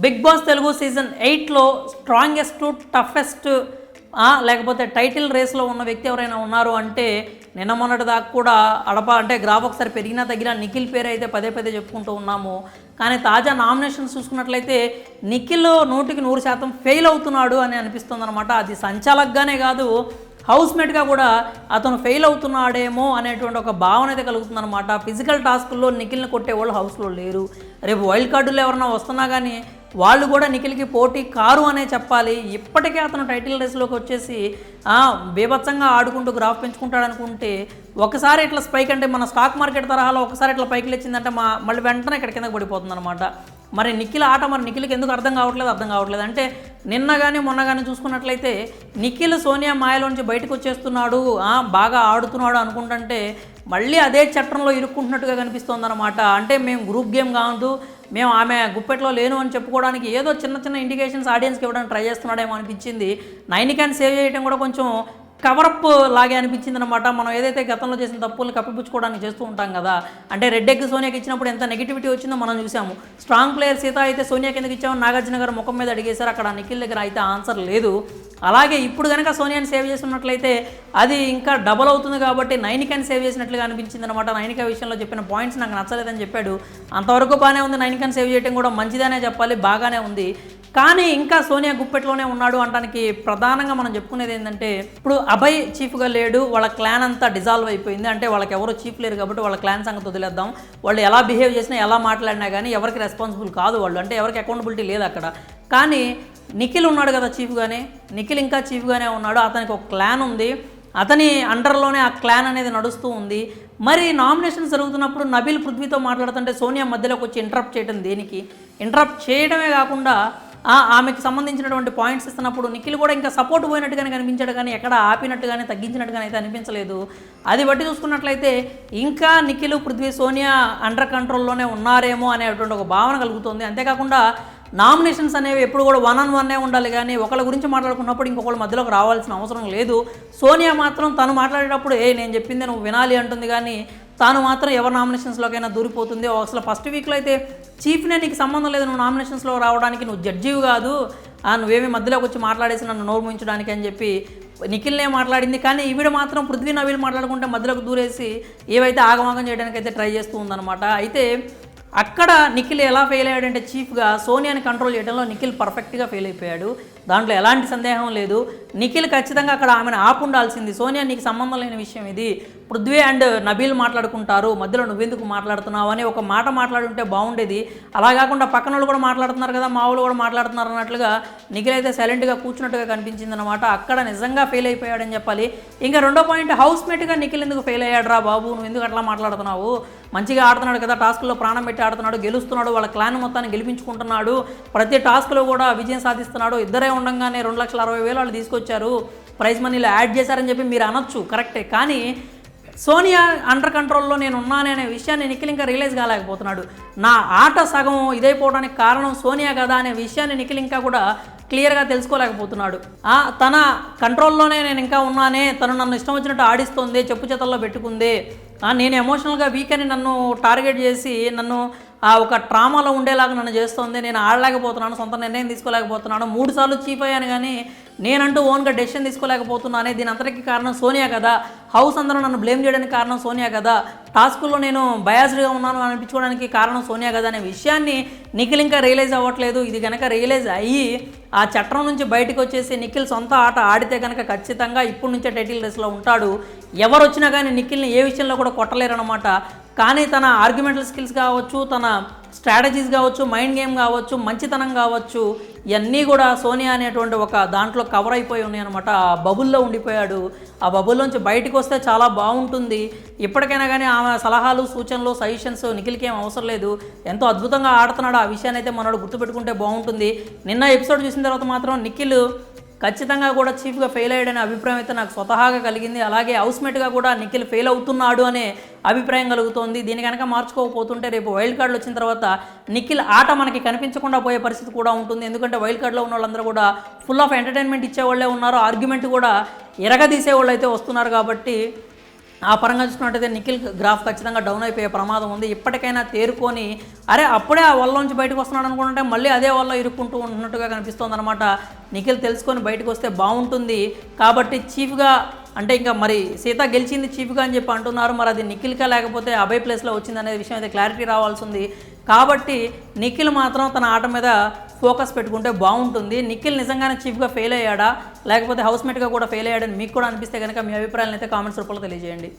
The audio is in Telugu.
బిగ్ బాస్ తెలుగు సీజన్ 8లో స్ట్రాంగెస్ట్ టఫెస్ట్ లేకపోతే టైటిల్ రేస్లో ఉన్న వ్యక్తి ఎవరైనా ఉన్నారు అంటే నిన్న మొన్నటి దాకా కూడా అంటే గ్రాఫ్ ఒకసారి పెరిగినా తగ్గినా నిఖిల్ పేరు అయితే పదే పదే చెప్పుకుంటూ ఉన్నాము. కానీ తాజా నామినేషన్స్ చూసుకున్నట్లయితే నిఖిల్ 100% ఫెయిల్ అవుతున్నాడు అని అనిపిస్తుంది అనమాట. అది సంచాలకుగానే కాదు, హౌస్మేట్గా కూడా అతను ఫెయిల్ అవుతున్నాడేమో అనేటువంటి ఒక భావన అయితే కలుగుతుందన్నమాట. ఫిజికల్ టాస్కుల్లో నిఖిల్ని కొట్టే వాళ్ళు హౌస్లో లేరు. రేపు వైల్డ్ కార్డుల్లో ఎవరన్నా వస్తున్నా కానీ వాళ్ళు కూడా నిఖిల్కి పోటీ కారు అనే చెప్పాలి. ఇప్పటికే అతను టైటిల్ రేస్లోకి వచ్చేసి బీభత్సంగా ఆడుకుంటూ గ్రాఫ్ పెంచుకుంటాడు అనుకుంటే ఒకసారి ఇట్లా స్పైక్ అంటే మన స్టాక్ మార్కెట్ తరహాలో ఒకసారి ఇట్లా పైకి లేచిందంటే మళ్ళీ వెంటనే ఇక్కడ కిందకి పడిపోతుంది అనమాట. మరి నిఖిల్ ఆట నిఖిల్కి ఎందుకు అర్థం కావట్లేదు అంటే నిన్న కానీ మొన్న కానీ చూసుకున్నట్లయితే నిఖిల్ సోనియా మాయలోంచి బయటకు వచ్చేస్తున్నాడు, బాగా ఆడుతున్నాడు అనుకుంటుంటే మళ్ళీ అదే చట్టంలో ఇరుక్కుంటున్నట్టుగా కనిపిస్తుంది అనమాట. అంటే మేము గ్రూప్ గేమ్ కాదు, మేము ఆమె గుప్పెట్లో లేను అని చెప్పుకోవడానికి ఏదో చిన్న ఇండికేషన్స్ ఆడియన్స్కి ఇవ్వడానికి ట్రై చేస్తున్నాడేమో అనిపించింది. నైనికాని సేవ్ చేయడం కూడా కొంచెం కవరప్ లాగే అనిపించింది అనమాట. మనం ఏదైతే గతంలో చేసిన తప్పుల్ని కప్పిపుచ్చుకోవడానికి చేస్తూ ఉంటాం కదా. అంటే రెడ్ ఎగ్ సోనియాకి ఇచ్చినప్పుడు ఎంత నెగిటివిటీ వచ్చిందో మనం చూసాము. స్ట్రాంగ్ ప్లేయర్ సీత అయితే సోనియాకి ఎందుకు ఇచ్చామని నాగార్జున గారు ముఖం మీద అడిగేశారు. అక్కడ నిఖిల్ దగ్గర అయితే ఆన్సర్ లేదు. అలాగే ఇప్పుడు కనుక సోనియాని సేవ్ చేస్తున్నట్లయితే అది ఇంకా డబల్ అవుతుంది కాబట్టి నైనికాని సేవ్ చేసినట్లుగా అనిపించింది అనమాట. నైనికా విషయంలో చెప్పిన పాయింట్స్ నాకు నచ్చలేదని చెప్పాడు. అంతవరకు బాగానే ఉంది, నైనికాని సేవ్ చేయడం కూడా మంచిదనే చెప్పాలి, బాగానే ఉంది. కానీ ఇంకా సోనియా గుప్పెట్లోనే ఉన్నాడు అనడానికి ప్రధానంగా మనం చెప్పుకునేది ఏంటంటే ఇప్పుడు అభయ్ చీఫ్గా లేడు, వాళ్ళ క్లాన్ అంతా డిజాల్వ్ అయిపోయింది. అంటే వాళ్ళకి ఎవరో చీఫ్ లేరు కాబట్టి వాళ్ళ క్లాన్ సంగతి వదిలేద్దాం. వాళ్ళు ఎలా బిహేవ్ చేసినా ఎలా మాట్లాడినా కానీ ఎవరికి రెస్పాన్సిబుల్ కాదు వాళ్ళు, అంటే ఎవరికి అకౌంటబిలిటీ లేదు అక్కడ. కానీ నిఖిల్ ఉన్నాడు కదా చీఫ్గానే, నిఖిల్ ఇంకా చీఫ్గానే ఉన్నాడు. అతనికి ఒక క్లాన్ ఉంది, అతని అండర్లోనే ఆ క్లాన్ అనేది నడుస్తూ ఉంది. మరి నామినేషన్స్ జరుగుతున్నప్పుడు నబీల్ పృథ్వీతో మాట్లాడుతుంటే సోనియా మధ్యలోకి వచ్చి ఇంటరప్ట్ చేయడం దేనికి? ఇంటరప్ట్ చేయడమే కాకుండా ఆమెకి సంబంధించినటువంటి పాయింట్స్ ఇస్తున్నప్పుడు నిఖిల్ కూడా ఇంకా సపోర్ట్ పోయినట్టుగానే కనిపించాడు, కానీ ఎక్కడ ఆపినట్టుగానే తగ్గించినట్టుగానే అయితే అనిపించలేదు. అది బట్టి చూసుకున్నట్లయితే ఇంకా నిఖిల్ పృథ్వీ సోనియా అండర్ కంట్రోల్లోనే ఉన్నారేమో అనేటువంటి ఒక భావన కలుగుతుంది. అంతేకాకుండా నామినేషన్స్ అనేవి ఎప్పుడు కూడా 1-on-1 ఉండాలి, కానీ ఒకళ్ళ గురించి మాట్లాడుకున్నప్పుడు ఇంకొకళ్ళ మధ్యలోకి రావాల్సిన అవసరం లేదు. సోనియా మాత్రం తను మాట్లాడేటప్పుడు నేను చెప్పింది నువ్వు వినాలి అంటుంది, కానీ తాను మాత్రం ఎవరు నామినేషన్స్లోకైనా దూరిపోతుంది. అసలు ఫస్ట్ వీక్లో అయితే చీఫ్నే నీకు సంబంధం లేదు, నువ్వు నామినేషన్స్లో రావడానికి, నువ్వు జడ్జివి కాదు, నువ్వేమి మధ్యలోకి వచ్చి మాట్లాడేసి నన్ను నోరు ముయించడానికి అని చెప్పి నిఖిల్నే మాట్లాడింది. కానీ ఈవిడ మాత్రం పృథ్వీ నవీల్ మాట్లాడుకుంటే మధ్యలోకి దూరేసి ఏవైతే ఆగమాగం చేయడానికి అయితే ట్రై చేస్తూ ఉందన్నమాట. అయితే అక్కడ నిఖిల్ ఎలా ఫెయిల్ అయ్యాడంటే చీఫ్గా సోనియాని కంట్రోల్ చేయడంలో నిఖిల్ పర్ఫెక్ట్గా ఫెయిల్ అయిపోయాడు, దాంట్లో ఎలాంటి సందేహం లేదు. నిఖిల్ ఖచ్చితంగా అక్కడ ఆమెను ఆపుండాల్సింది. సోనియా నీకు సంబంధం లేని విషయం ఇది, పృథ్వీ అండ్ నబీల్ మాట్లాడుకుంటారు, మధ్యలో నువ్వెందుకు మాట్లాడుతున్నావు అని ఒక మాట మాట్లాడుంటే బాగుండేది. అలా కాకుండా పక్కన వాళ్ళు కూడా మాట్లాడుతున్నారు కదా, మా వాళ్ళు కూడా మాట్లాడుతున్నారు అన్నట్లుగా నిఖిల్ అయితే సైలెంట్గా కూర్చున్నట్టుగా కనిపించింది అనమాట. అక్కడ నిజంగా ఫెయిల్ అయిపోయాడని చెప్పాలి. ఇంకా రెండో పాయింట్, హౌస్మేట్గా నిఖిల్ ఎందుకు ఫెయిల్ అయ్యాడు రా బాబు, నువ్వు ఎందుకు అట్లా మాట్లాడుతున్నావు? మంచిగా ఆడుతున్నాడు కదా, టాస్క్లో ప్రాణం పెట్టి ఆడుతున్నాడు, గెలుస్తున్నాడు, వాళ్ళ క్లాన్ మొత్తాన్ని గెలిపించుకుంటున్నాడు, ప్రతి టాస్క్లో కూడా విజయం సాధిస్తున్నాడు. ఇద్దరే ఉండగానే 2,60,000 వాళ్ళు తీసుకొచ్చారు, ప్రైజ్ మనీలో యాడ్ చేశారని చెప్పి మీరు అనొచ్చు, కరెక్టే. కానీ సోనియా అండర్ కంట్రోల్లో నేను ఉన్నానే అనే విషయాన్ని నిఖిల్ ఇంకా రియలైజ్ కాలేకపోతున్నాడు. నా ఆట సగం ఇదైపోవడానికి కారణం సోనియా కదా అనే విషయాన్ని నిఖిల్ ఇంకా కూడా క్లియర్గా తెలుసుకోలేకపోతున్నాడు. తన కంట్రోల్లోనే నేను ఇంకా ఉన్నానే, తను నన్ను ఇష్టం వచ్చినట్టు ఆడిస్తుంది, చెప్పు చేతల్లో పెట్టుకుంది, నేను ఎమోషనల్గా వీక్ అని నన్ను టార్గెట్ చేసి నన్ను ఒక ట్రామాలో ఉండేలాగా నన్ను చేస్తుంది, నేను ఆడలేకపోతున్నాను, సొంత నిర్ణయం తీసుకోలేకపోతున్నాను, 3 సార్లు చీఫ్ అయ్యాను కానీ నేనంటూ ఓన్గా డెసిషన్ తీసుకోలేకపోతున్నానే, దీని అంతటికి కారణం సోనియా కదా, హౌస్ అందరూ నన్ను బ్లేమ్ చేయడానికి కారణం సోనియా కదా, టాస్కుల్లో నేను బయాస్డ్గా ఉన్నాను అనిపించుకోవడానికి కారణం సోనియా కదా అనే విషయాన్ని నిఖిల్ ఇంకా రియలైజ్ అవ్వట్లేదు. ఇది కనుక రియలైజ్ అయ్యి ఆ చట్టం నుంచి బయటకు వచ్చేసి నిఖిల్ సొంత ఆట ఆడితే కనుక ఖచ్చితంగా ఇప్పటి నుంచే టైటిల్ రేస్లో ఉంటాడు. ఎవరు వచ్చినా కానీ నిఖిల్ని ఏ విషయంలో కూడా కొట్టలేరన్నమాట. కానీ తన ఆర్గ్యుమెంటల్ స్కిల్స్ కావచ్చు, తన స్ట్రాటజీస్ కావచ్చు, మైండ్ గేమ్ కావచ్చు, మంచితనం కావచ్చు, ఇవన్నీ కూడా సోనియా అనేటువంటి ఒక దాంట్లో కవర్ అయిపోయి ఉన్నాయన్నమాట. ఆ బబుల్లో ఉండిపోయాడు. ఆ బబుల్లోంచి బయటకు వస్తే చాలా బాగుంటుంది. ఇప్పటికైనా కానీ ఆమె సలహాలు, సూచనలు, సజెషన్స్ నిఖిల్కి ఏం అవసరం లేదు, ఎంతో అద్భుతంగా ఆడుతున్నాడు. ఆ విషయాన్ని అయితే మనోడు గుర్తుపెట్టుకుంటే బాగుంటుంది. నిన్న ఎపిసోడ్ చూసిన తర్వాత మాత్రం నిఖిల్ ఖచ్చితంగా కూడా చీఫ్గా ఫెయిల్ అయ్యాడనే అభిప్రాయం అయితే నాకు స్వతహాగా కలిగింది. అలాగే హౌస్మేట్గా కూడా నిఖిల్ ఫెయిల్ అవుతున్నాడు అనే అభిప్రాయం కలుగుతోంది. దీని కనుక మార్చుకోకపోతుంటే రేపు వైల్డ్ కార్డులు వచ్చిన తర్వాత నిఖిల్ ఆట మనకి కనిపించకుండా పోయే పరిస్థితి కూడా ఉంటుంది. ఎందుకంటే వైల్డ్ కార్డులో ఉన్న వాళ్ళందరూ కూడా ఫుల్ ఆఫ్ ఎంటర్టైన్మెంట్ ఇచ్చేవాళ్ళే ఉన్నారు, ఆర్గ్యుమెంట్ కూడా ఎరగదీసే వాళ్ళు అయితే వస్తున్నారు. కాబట్టి ఆ పరంగా చూసుకున్నట్టయితే నిఖిల్ గ్రాఫ్ ఖచ్చితంగా డౌన్ అయిపోయే ప్రమాదం ఉంది. ఇప్పటికైనా తేరుకొని అరే అప్పుడే ఆ వల్ల బయటకు వస్తున్నాడు అనుకుంటే మళ్ళీ అదే వల్ల ఇరుక్కుంటూ ఉన్నట్టుగా కనిపిస్తోంది అనమాట. నిఖిల్ తెలుసుకొని బయటకు వస్తే బాగుంటుంది. కాబట్టి చీఫ్గా అంటే ఇంకా మరి సీత గెలిచింది చీఫ్గా అని చెప్పి అంటున్నారు. మరి అది నిఖిల్గా లేకపోతే అభయ్ ప్లేస్లో వచ్చింది అనే విషయం అయితే క్లారిటీ రావాల్సి ఉంది. కాబట్టి నిఖిల్ మాత్రం తన ఆట మీద ఫోకస్ పెట్టుకుంటే బాగుంటుంది. నిఖిల్ నిజంగానే చీఫ్గా ఫెయిల్ అయ్యాడా లేకపోతే హౌస్మేట్గా కూడా ఫెయిల్ అయ్యాడని మీకు కూడా అనిపిస్తే కనుక మీ అభిప్రాయాలను అయితే కామెంట్స్ రూపంలో తెలియజేయండి.